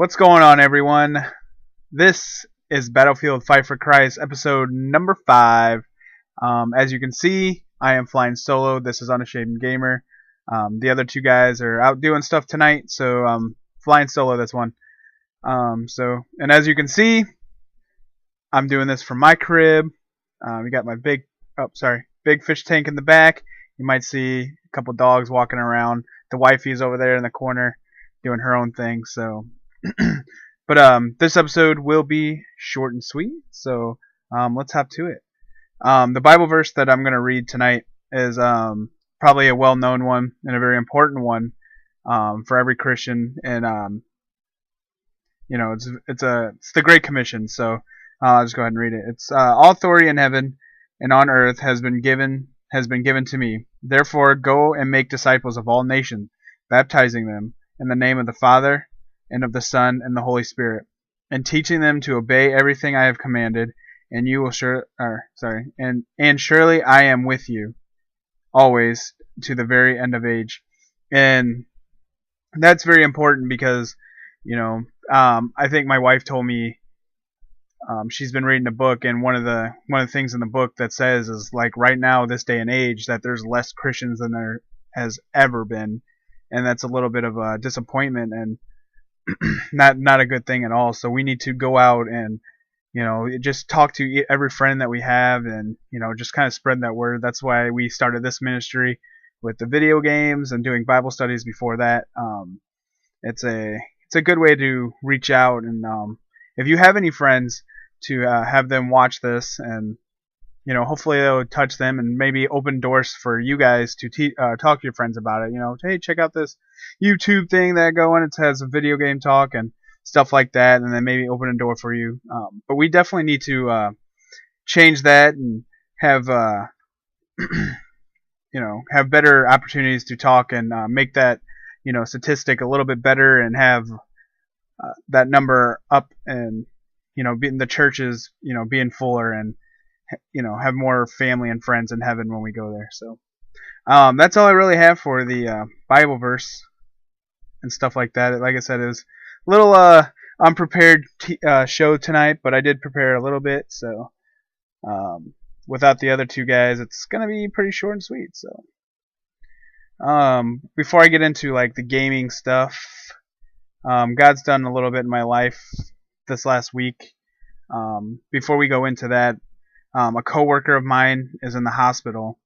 What's going on, everyone? This is Battlefield Fight for Christ, episode number 5. As you can see, I am flying solo. This is Unashamed Gamer. The other two guys are out doing stuff tonight, so flying solo this one. And as you can see, I'm doing this from my crib. We got my big fish tank in the back. You might see a couple dogs walking around. The wifey's over there in the corner doing her own thing. So, but this episode will be short and sweet. So let's hop to it. The Bible verse that I'm going to read tonight is probably a well-known one and a very important one for every Christian, and it's the Great Commission. So I'll just go ahead and read it. It's all authority in heaven and on earth has been given to me. Therefore, go and make disciples of all nations, baptizing them in the name of the Father and of the Son and the Holy Spirit, and teaching them to obey everything I have commanded. And you will and surely I am with you always to the very end of age. And that's very important because I think my wife told me she's been reading a book, and one of the things in the book that says is, like, right now, this day and age, that there's less Christians than there has ever been, and that's a little bit of a disappointment and not a good thing at all. So we need to go out and just talk to every friend that we have, and just kind of spread that word. That's why we started this ministry with the video games and doing Bible studies before that. It's a good way to reach out, and if you have any friends, to have them watch this, and hopefully it'll touch them and maybe open doors for you guys to talk to your friends about it. Hey, check out this YouTube thing that I go on. It has a video game talk and stuff like that, and then maybe open a door for you. But we definitely need to change that and have have better opportunities to talk, and make that statistic a little bit better, and have that number up, and being the churches being fuller, and have more family and friends in heaven when we go there. So that's all I really have for the Bible verse and stuff like that. Like I said, it was a little unprepared show tonight, but I did prepare a little bit. So without the other two guys, it's gonna be pretty short and sweet. So before I get into like the gaming stuff, God's done a little bit in my life this last week. Before we go into that, a coworker of mine is in the hospital.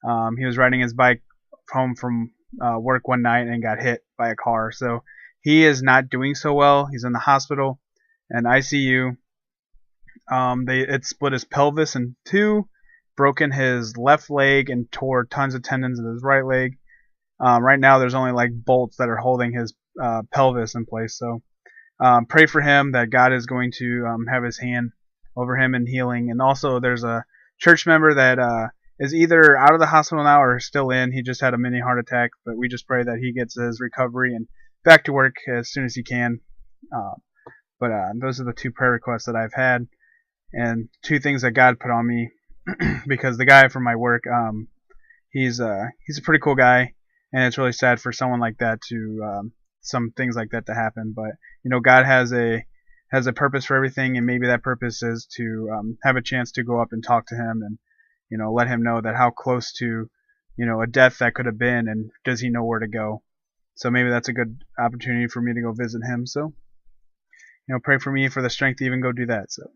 He was riding his bike home from work one night and got hit by a car. So he is not doing so well. He's in the hospital and ICU. It split his pelvis in two, broken his left leg, and tore tons of tendons in his right leg. Right now there's only like bolts that are holding his pelvis in place. So pray for him that God is going to have his hand over him in healing. And also there's a church member that is either out of the hospital now or still in. He just had a mini heart attack, but we just pray that he gets his recovery and back to work as soon as he can. But those are the two prayer requests that I've had, and two things that God put on me because the guy from my work, he's a pretty cool guy, and it's really sad for someone like that to some things like that to happen. But God has a purpose for everything, and maybe that purpose is to have a chance to go up and talk to him, and let him know that how close to a death that could have been, and does he know where to go. So maybe that's a good opportunity for me to go visit him. So pray for me for the strength to even go do that. So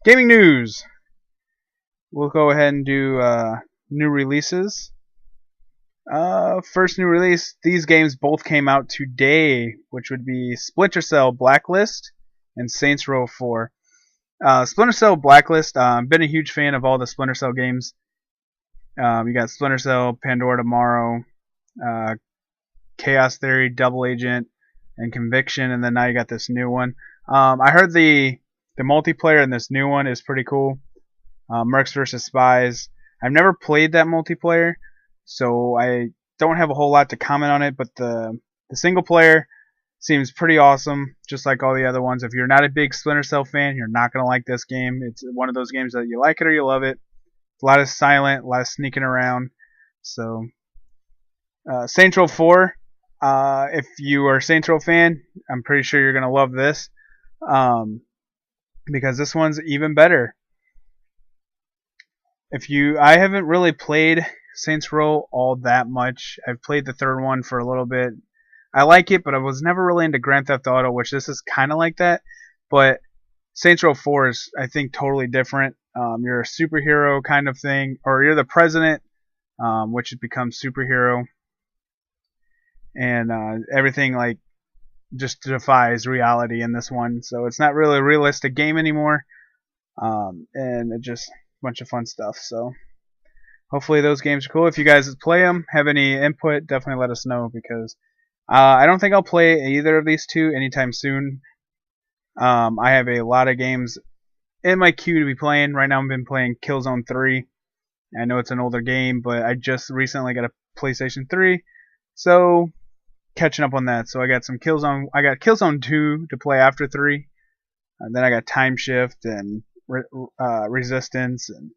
gaming news, we'll go ahead and do new releases. First new release, these games both came out today, which would be Splinter Cell Blacklist and Saints Row 4. Splinter Cell Blacklist, I've been a huge fan of all the Splinter Cell games. You got Splinter Cell, Pandora Tomorrow, Chaos Theory, Double Agent, and Conviction, and then now you got this new one. I heard the multiplayer in this new one is pretty cool. Mercs vs. Spies. I've never played that multiplayer, so I don't have a whole lot to comment on it, but the single player seems pretty awesome, just like all the other ones. If you're not a big Splinter Cell fan, you're not going to like this game. It's one of those games that you like it or you love it. A lot of silent, a lot of sneaking around. So Saints Row 4, If you are a Saints Row fan, I'm pretty sure you're gonna love this, um, because this one's even better. I haven't really played Saints Row all that much. I've played the third one for a little bit. I like it, but I was never really into Grand Theft Auto, which this is kind of like that. But Saints Row 4 is, I think, totally different. You're a superhero kind of thing, or you're the president, which becomes superhero, and everything like just defies reality in this one. So it's not really a realistic game anymore, and it just a bunch of fun stuff. So hopefully those games are cool. If you guys play them, have any input, definitely let us know, because I don't think I'll play either of these two anytime soon. I have a lot of games in my queue to be playing. Right now I've been playing Killzone 3. I know it's an older game, but I just recently got a PlayStation 3, so catching up on that. So I got some Killzone. I got Killzone 2 to play after 3. And then I got Time Shift and Resistance and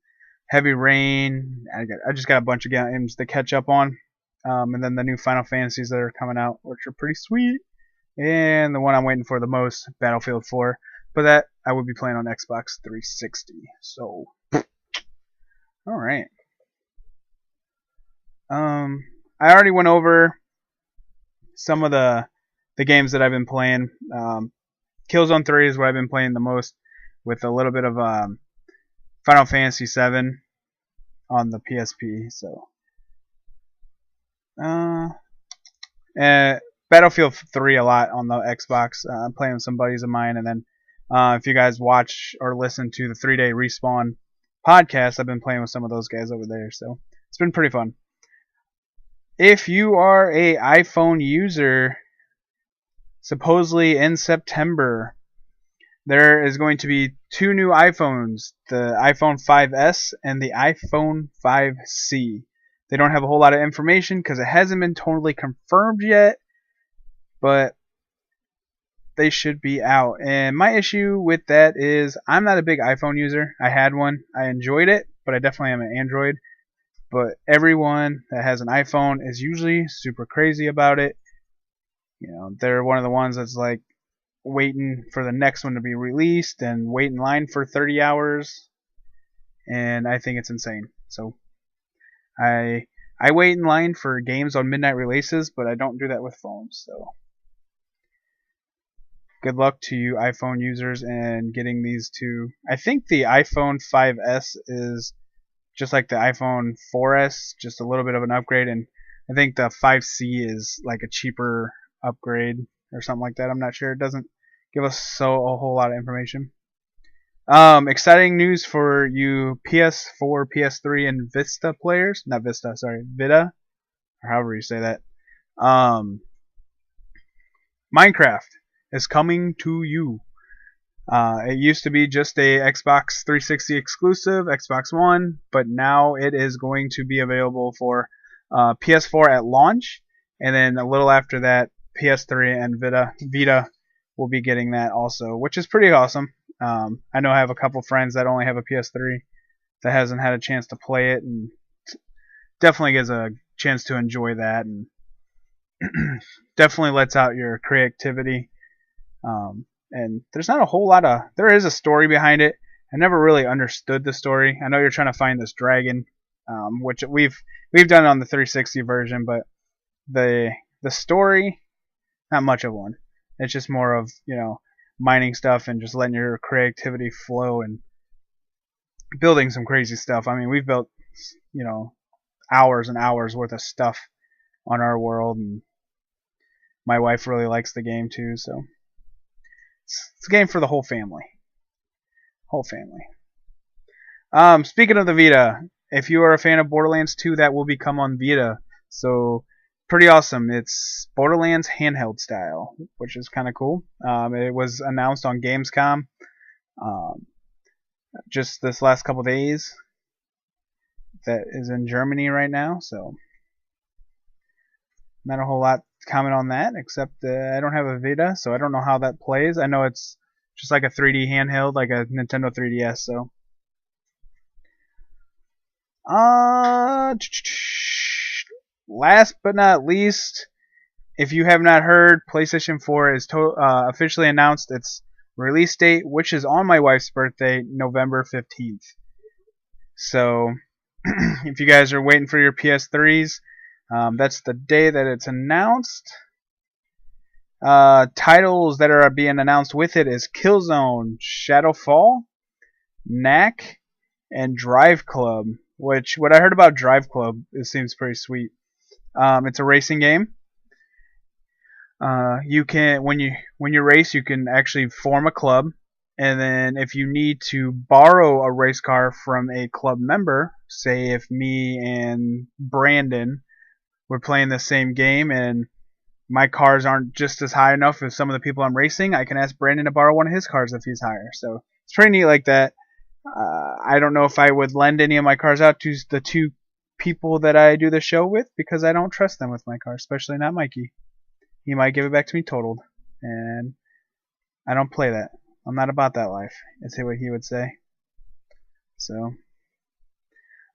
Heavy Rain. I just got a bunch of games to catch up on. And then the new Final Fantasies that are coming out, which are pretty sweet. And the one I'm waiting for the most, Battlefield 4. But that I would be playing on Xbox 360. So, alright. I already went over some of the games that I've been playing. Killzone 3 is what I've been playing the most, with a little bit of Final Fantasy 7 on the PSP. So, Battlefield 3 a lot on the Xbox. I'm playing with some buddies of mine, and then if you guys watch or listen to the 3-Day Respawn podcast, I've been playing with some of those guys over there. So it's been pretty fun. If you are a iPhone user, supposedly in September, there is going to be 2 new iPhones, the iPhone 5S and the iPhone 5C. They don't have a whole lot of information because it hasn't been totally confirmed yet, but they should be out. And my issue with that is I'm not a big iPhone user. I had one. I enjoyed it, but I definitely am an Android. But everyone that has an iPhone is usually super crazy about it. You know, they're one of the ones that's like waiting for the next one to be released and wait in line for 30 hours. And I think it's insane. So I wait in line for games on midnight releases, but I don't do that with phones. So good luck to you iPhone users and getting these two. I think the iPhone 5S is just like the iPhone 4S, just a little bit of an upgrade, and I think the 5C is like a cheaper upgrade or something like that. I'm not sure. It doesn't give us a whole lot of information. Exciting news for you PS4, PS3, and Vista players. Not Vista, sorry, Vita, or however you say that. Minecraft is coming to you. It used to be just a Xbox 360 exclusive, Xbox One, but now it is going to be available for PS4 at launch, and then a little after that, PS3 and Vita will be getting that also, which is pretty awesome. I know I have a couple friends that only have a PS3 that hasn't had a chance to play it, and definitely gives a chance to enjoy that, and definitely lets out your creativity. And there's not a whole lot of, there is a story behind it. I never really understood the story. I know you're trying to find this dragon, which we've done on the 360 version, but the story, not much of one. It's just more of, you know, mining stuff and just letting your creativity flow and building some crazy stuff. I mean, we've built, you know, hours and hours worth of stuff on our world, and my wife really likes the game too, so it's a game for the whole family. Speaking of the Vita, if you are a fan of Borderlands 2, that will become on Vita. So pretty awesome. It's Borderlands handheld style, which is kind of cool. It was announced on Gamescom just this last couple days. That is in Germany right now, so not a whole lot to comment on that, except I don't have a Vita, so I don't know how that plays. I know it's just like a 3D handheld, like a Nintendo 3DS. So, last but not least, if you have not heard, PlayStation 4 is officially announced its release date, which is on my wife's birthday, November 15th. So if you guys are waiting for your PS3s, that's the day that it's announced. Titles that are being announced with it is Killzone, Shadowfall, Knack, and Drive Club. Which, what I heard about Drive Club, it seems pretty sweet. It's a racing game. You can when you race, you can actually form a club, and then if you need to borrow a race car from a club member, say if me and Brandon were playing the same game and my cars aren't just as high enough as some of the people I'm racing, I can ask Brandon to borrow one of his cars if he's higher. So it's pretty neat like that. I don't know if I would lend any of my cars out to the two people that I do the show with because I don't trust them with my car, especially not Mikey. He might give it back to me totaled, and I don't play that. I'm not about that life. Is what he would say. So,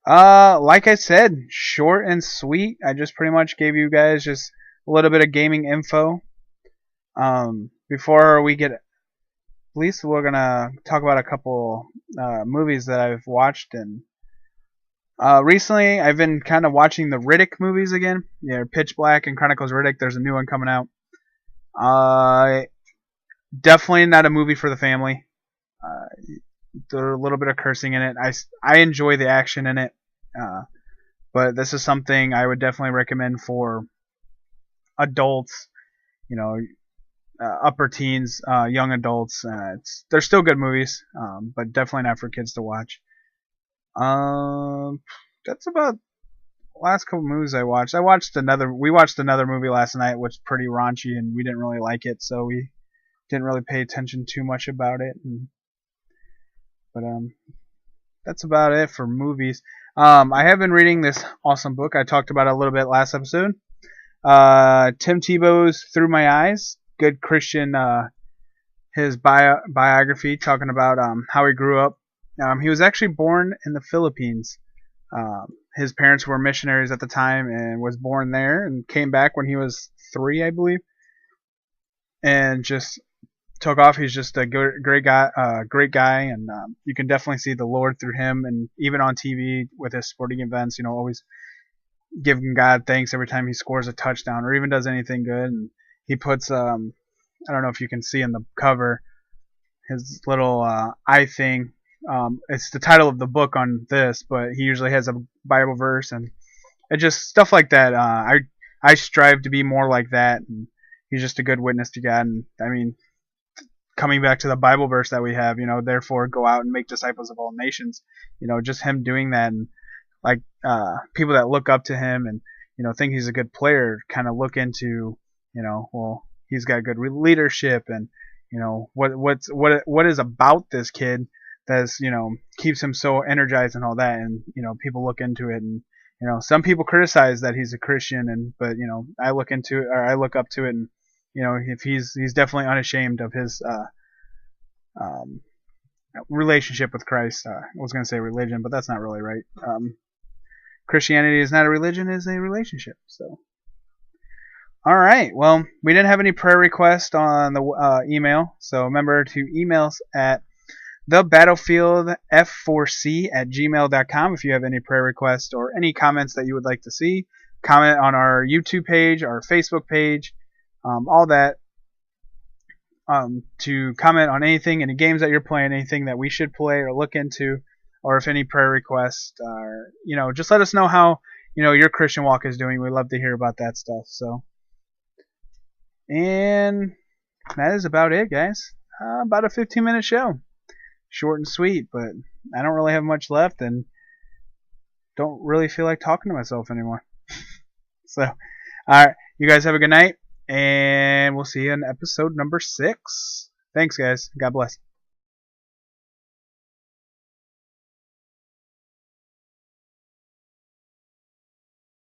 like I said, short and sweet. I just pretty much gave you guys just a little bit of gaming info. Before we get, at least we're gonna talk about a couple movies that I've watched, and recently I've been kind of watching the Riddick movies again. Yeah, Pitch Black and Chronicles of Riddick. There's a new one coming out. Definitely not a movie for the family. There's a little bit of cursing in it. I enjoy the action in it, but this is something I would definitely recommend for adults. You know, upper teens, young adults. They're still good movies, but definitely not for kids to watch. That's about the last couple movies I watched. We watched another movie last night, which was pretty raunchy, and we didn't really like it, so we didn't really pay attention too much about it. But that's about it for movies. I have been reading this awesome book. I talked about it a little bit last episode. Tim Tebow's Through My Eyes. Good Christian, his biography talking about how he grew up. He was actually born in the Philippines. His parents were missionaries at the time and was born there and came back when he was 3, I believe. And just took off. He's just a great guy, and you can definitely see the Lord through him, and even on TV with his sporting events, always giving God thanks every time he scores a touchdown or even does anything good. And he puts, I don't know if you can see in the cover, his little eye thing. It's the title of the book on this, but he usually has a Bible verse, and it just stuff like that. I strive to be more like that, and he's just a good witness to God. And I mean, coming back to the Bible verse that we have, therefore go out and make disciples of all nations. Just him doing that, and like people that look up to him and think he's a good player, kind of look into well, he's got good leadership, and what is about this kid that's keeps him so energized and all that, and people look into it, and some people criticize that he's a Christian, but I look into it, or I look up to it, and if he's definitely unashamed of his relationship with Christ. I was going to say religion, but that's not really right. Christianity is not a religion; it is a relationship. So, all right. Well, we didn't have any prayer requests on the email, so remember to email us at thebattlefieldf4c@gmail.com if you have any prayer requests or any comments that you would like to see. Comment on our YouTube page, our Facebook page, all that. To comment on anything, any games that you're playing, anything that we should play or look into, or if any prayer requests, or just let us know how your Christian walk is doing. We'd love to hear about that stuff. So, and that is about it, guys. About a 15-minute show, short and sweet, but I don't really have much left, and don't really feel like talking to myself anymore. So, all right, you guys have a good night. And we'll see you in episode number 6. Thanks, guys. God bless.